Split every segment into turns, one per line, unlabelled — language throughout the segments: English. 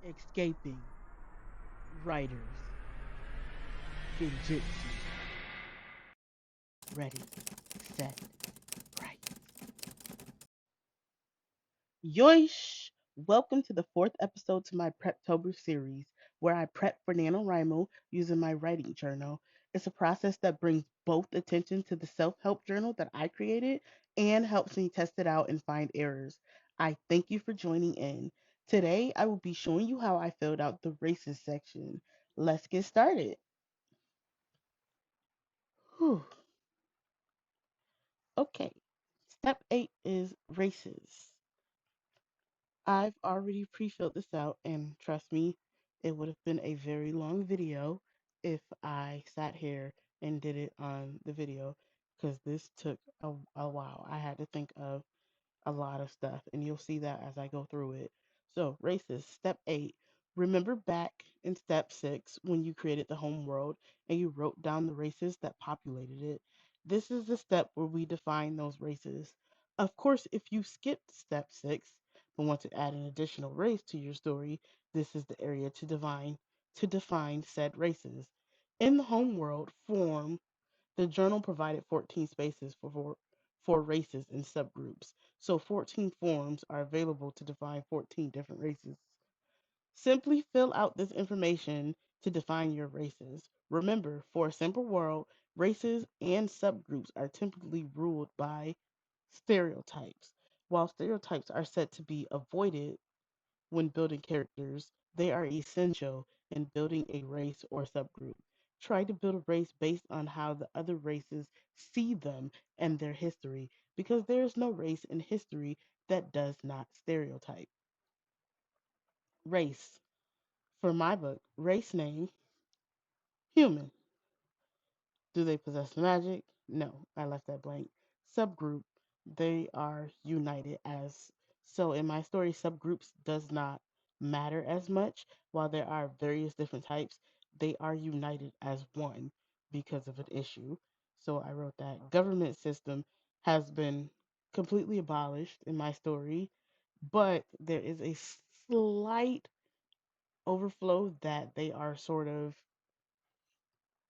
Escaping Writers Genjutsu. Ready, set, right. Yoish! Welcome to the fourth episode to my Preptober series, where I prep for Nanowrimo using my writing journal. It's a process that brings both attention to the self help journal that I created and helps me test it out and find errors. I thank you for joining in. Today, I will be showing you how I filled out the races section. Let's get started. Whew. Okay, step 8 is races. I've already pre-filled this out, and trust me, it would have been a very long video if I sat here and did it on the video because this took a while. I had to think of a lot of stuff, and you'll see that as I go through it. So, races, step 8. Remember back in step 6 when you created the home world and you wrote down the races that populated it. This is the step where we define those races. Of course, if you skipped step 6 but want to add an additional race to your story, this is the area to define said races. In the home world form, the journal provided 14 spaces for races and subgroups, so 14 forms are available to define 14 different races. Simply fill out this information to define your races. Remember, for a simple world, races and subgroups are typically ruled by stereotypes. While stereotypes are said to be avoided when building characters, they are essential in building a race or subgroup. Try to build a race based on how the other races see them and their history, because there is no race in history that does not stereotype. Race. For my book, race name, human. Do they possess magic? No, I left that blank. Subgroup, they are united as so in my story subgroups does not matter as much while there are various different types, they are united as one because of an issue. So I wrote that government system has been completely abolished in my story, but there is a slight overflow that they are sort of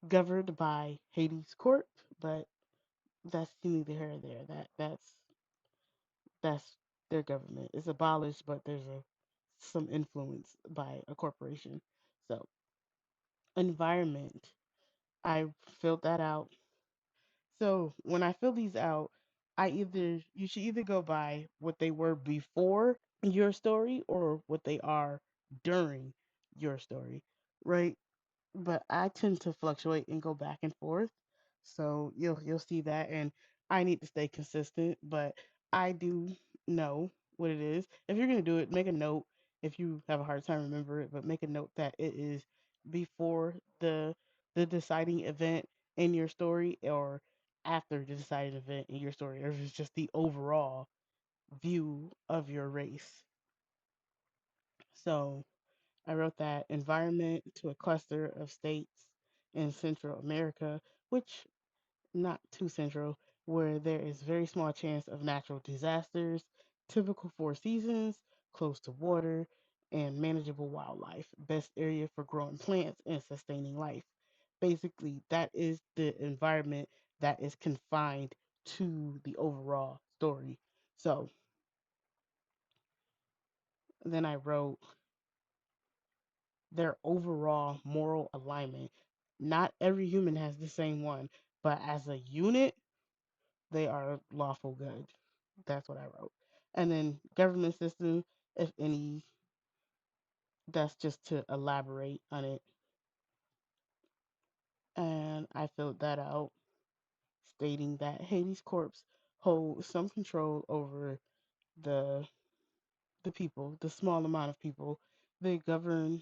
governed by Hades Corp, but that's neither here nor there. That's their government. It's abolished, but there's a some influence by a corporation. So environment, I filled that out. So when I fill these out, I either you should either go by what they were before your story or what they are during your story, right? But I tend to fluctuate and go back and forth. So you'll see that, and I need to stay consistent, but I do know what it is. If you're gonna do it, make a note. If you have a hard time remember it, but make a note that it is before the deciding event in your story or after the deciding event in your story, or if it's just the overall view of your race. So I wrote that environment to a cluster of states in Central America, which not too central, where there is very small chance of natural disasters, typical four seasons, close to water, and manageable wildlife. Best area for growing plants and sustaining life. Basically, that is the environment that is confined to the overall story. So then I wrote their overall moral alignment. Not every human has the same one, but as a unit, they are lawful good. That's what I wrote. And then government system, if any, that's just to elaborate on it. And I filled that out, stating that Hades Corps hold some control over the the people, the small amount of people. They govern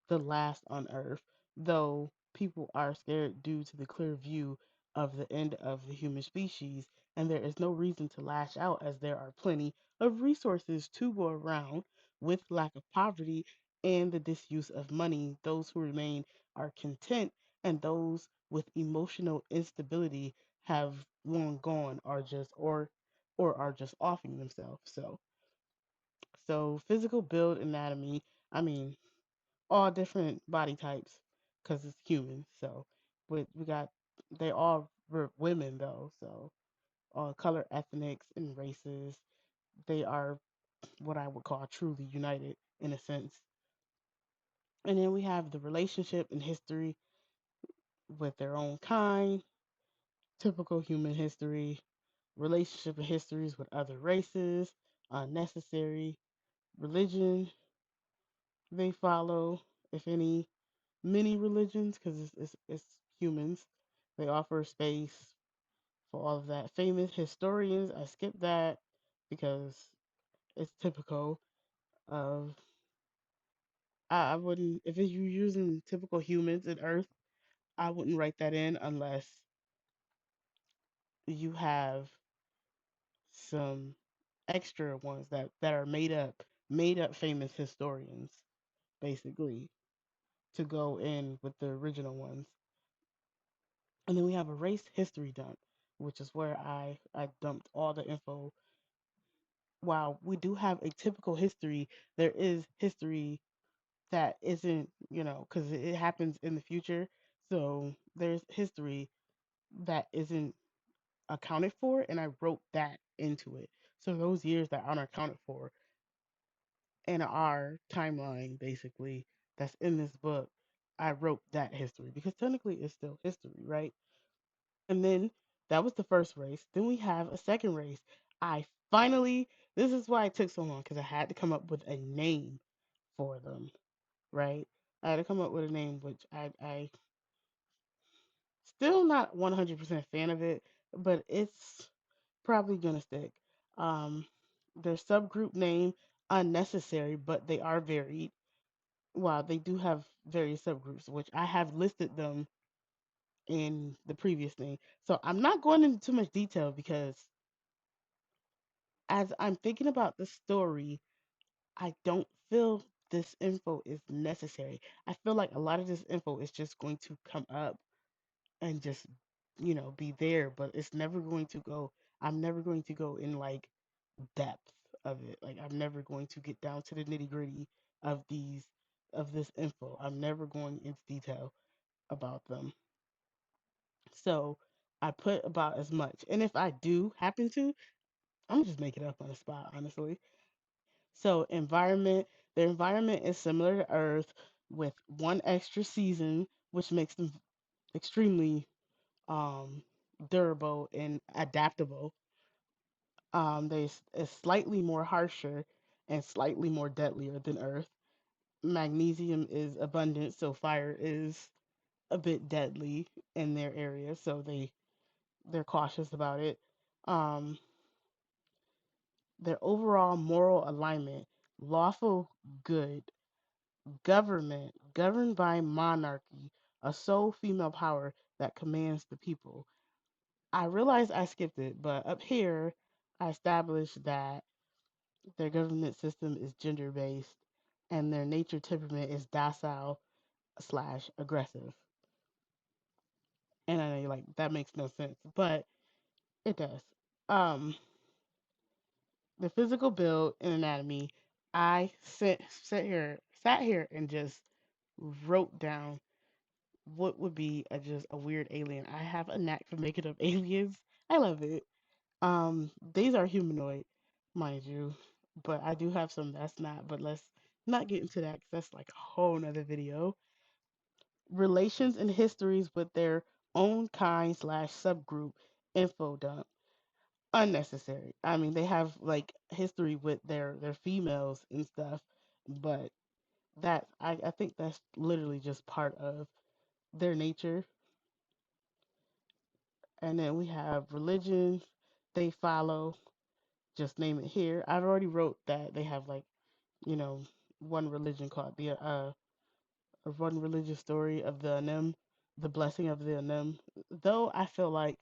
the last on Earth, though people are scared due to the clear view of the end of the human species, and there is no reason to lash out as there are plenty of resources to go around. With lack of poverty and the disuse of money, those who remain are content, and those with emotional instability have long gone or are just offing themselves. So physical build anatomy. I mean, all different body types because it's humans. So we got they all were women though. So all color, ethnics, and races. They are what I would call truly united in a sense. And then we have the relationship and history with their own kind, typical human history, relationship and histories with other races, unnecessary, religion they follow, if any, many religions, because it's humans. They offer space for all of that. Famous historians, I skipped that because it's typical of. I wouldn't, if you're using typical humans in Earth, I wouldn't write that in unless you have some extra ones that are made up famous historians, basically, to go in with the original ones. And then we have a race history dump, which is where I dumped all the info. While we do have a typical history, there is history that isn't, because it happens in the future. So there's history that isn't accounted for, and I wrote that into it. So those years that aren't accounted for in our timeline, basically, that's in this book, I wrote that history because technically it's still history, right? And then that was the first race. Then we have a second race. I finally, this is why it took so long because I had to come up with a name for them, right? I had to come up with a name, which I still not 100% fan of it, but it's probably gonna stick. Um, their subgroup name unnecessary, but they are varied. While they do have various subgroups, which I have listed them in the previous thing. So I'm not going into too much detail because as I'm thinking about the story, I don't feel this info is necessary. I feel like a lot of this info is just going to come up and just, be there, but it's never going to go, I'm never going to go in like depth of it. Like I'm never going to get down to the nitty-gritty of these of this info. I'm never going into detail about them. So I put about as much. And if I do happen to, I'm gonna just make it up on the spot, honestly. So their environment is similar to Earth with one extra season, which makes them extremely um, durable and adaptable. Is slightly more harsher and slightly more deadlier than Earth. Magnesium is abundant, so fire is a bit deadly in their area, so they're cautious about it. Um, their overall moral alignment, lawful good, government, governed by monarchy, a sole female power that commands the people. I realize I skipped it, but up here I established that their government system is gender based and their nature temperament is docile slash aggressive. And I know you're like, that makes no sense, but it does. Um, the physical build and anatomy, I sat here and just wrote down what would be just a weird alien. I have a knack for making up aliens. I love it. These are humanoid, mind you, but I do have some that's not. But let's not get into that because that's like a whole nother video. Relations and histories with their own kind slash subgroup info dump. Unnecessary. I mean, they have like history with their females and stuff, but I think that's literally just part of their nature. And then we have religions they follow. Just name it here. I've already wrote that they have like, you know, one religion called one religious story of the Anem, the blessing of the Anem. Though I feel like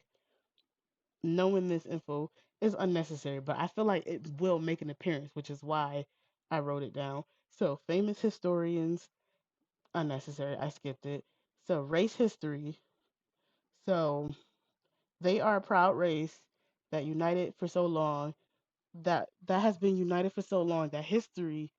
knowing this info is unnecessary, but I feel like it will make an appearance, which is why I wrote it down. So famous historians, unnecessary. I skipped it. So race history. So they are a proud race that united for so long, that has been united for so long that history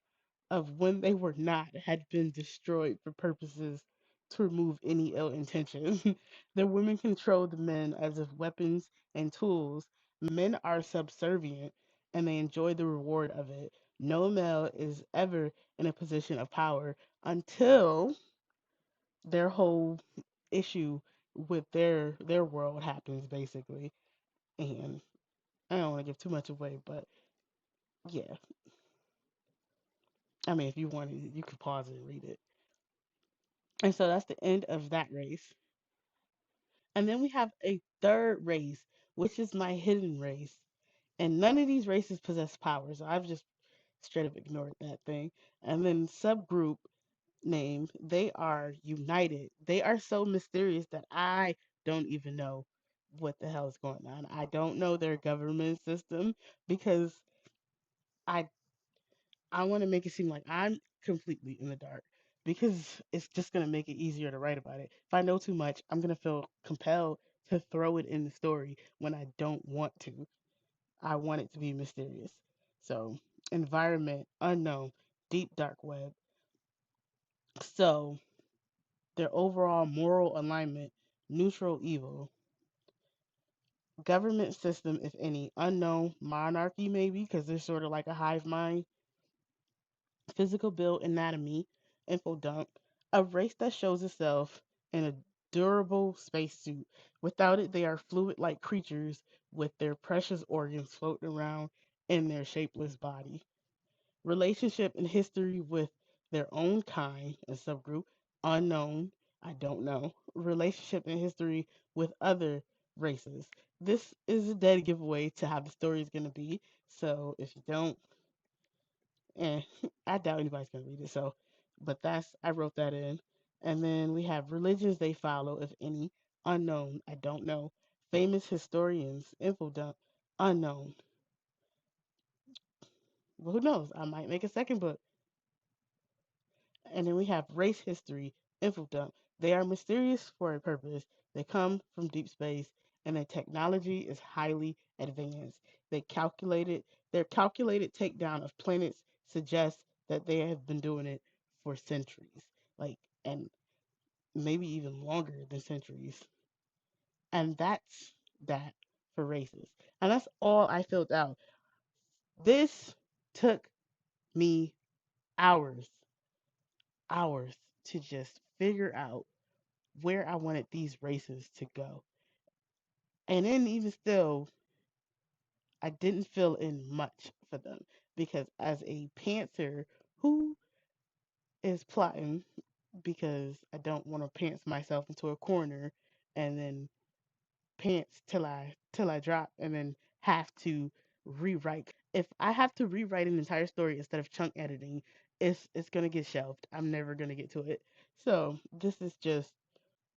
of when they were not had been destroyed for purposes to remove any ill intention. The women control the men as if weapons and tools. Men are subservient and they enjoy the reward of it. No male is ever in a position of power until their whole issue with their world happens basically. And I don't want to give too much away, but yeah. I mean, if you wanted, you could pause it and read it. And so that's the end of that race. And then we have a third race, which is my hidden race. And none of these races possess power, so I've just straight up ignored that thing. And then subgroup name, they are united. They are so mysterious that I don't even know what the hell is going on. I don't know their government system because I I want to make it seem like I'm completely in the dark because it's just going to make it easier to write about it. If I know too much, I'm going to feel compelled to throw it in the story when I don't want to. I want it to be mysterious. So, environment, unknown, deep dark web. So, their overall moral alignment, neutral evil, government system, if any, unknown, monarchy maybe, because they're sort of like a hive mind, physical build anatomy, info dump, a race that shows itself in a durable spacesuit. Without it, they are fluid like creatures with their precious organs floating around in their shapeless body. Relationship and history with their own kind and subgroup, unknown, I don't know. Relationship and history with other races. This is a dead giveaway to how the story is going to be. So if you don't, and I doubt anybody's gonna read it. So, but I wrote that in. And then we have religions they follow, if any, unknown. I don't know. Famous historians, info dump, unknown. Well, who knows? I might make a second book. And then we have race history, info dump. They are mysterious for a purpose. They come from deep space, and their technology is highly advanced. Their calculated takedown of planets suggests that they have been doing it for centuries, like, and maybe even longer than centuries. And that's that for races. And that's all I filled out. This took me hours, hours to just figure out where I wanted these races to go. And then even still, I didn't fill in much for them because as a pantser who is plotting because I don't want to pants myself into a corner and then pants till I drop and then have to rewrite. If I have to rewrite an entire story instead of chunk editing, it's gonna get shelved. I'm never gonna get to it. So this is just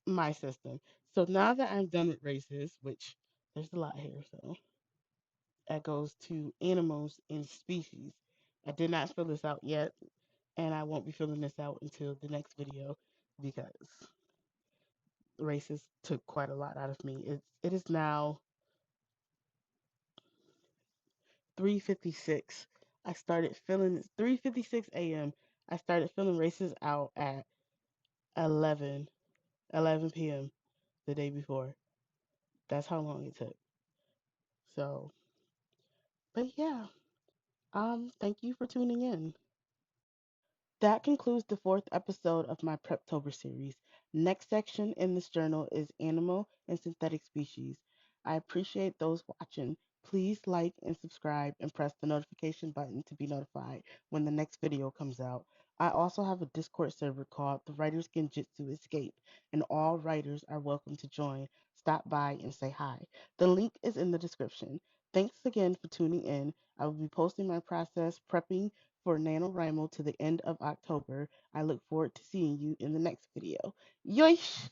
my system. So now that I'm done with races, which there's a lot here, so that goes to animals and species. I did not fill this out yet, and I won't be filling this out until the next video because races took quite a lot out of me. It is now 3:56. I started filling 3:56 a.m. I started filling races out at 11 p.m. the day before. That's how long it took. So, but yeah, thank you for tuning in. That concludes the fourth episode of my Preptober series. Next section in this journal is animal and synthetic species. I appreciate those watching. Please like and subscribe and press the notification button to be notified when the next video comes out. I also have a Discord server called the Writers Genjutsu Escape, and all writers are welcome to join. Stop by and say hi. The link is in the description. Thanks again for tuning in. I will be posting my process prepping for Nanowrimo to the end of October. I look forward to seeing you in the next video. Yoish!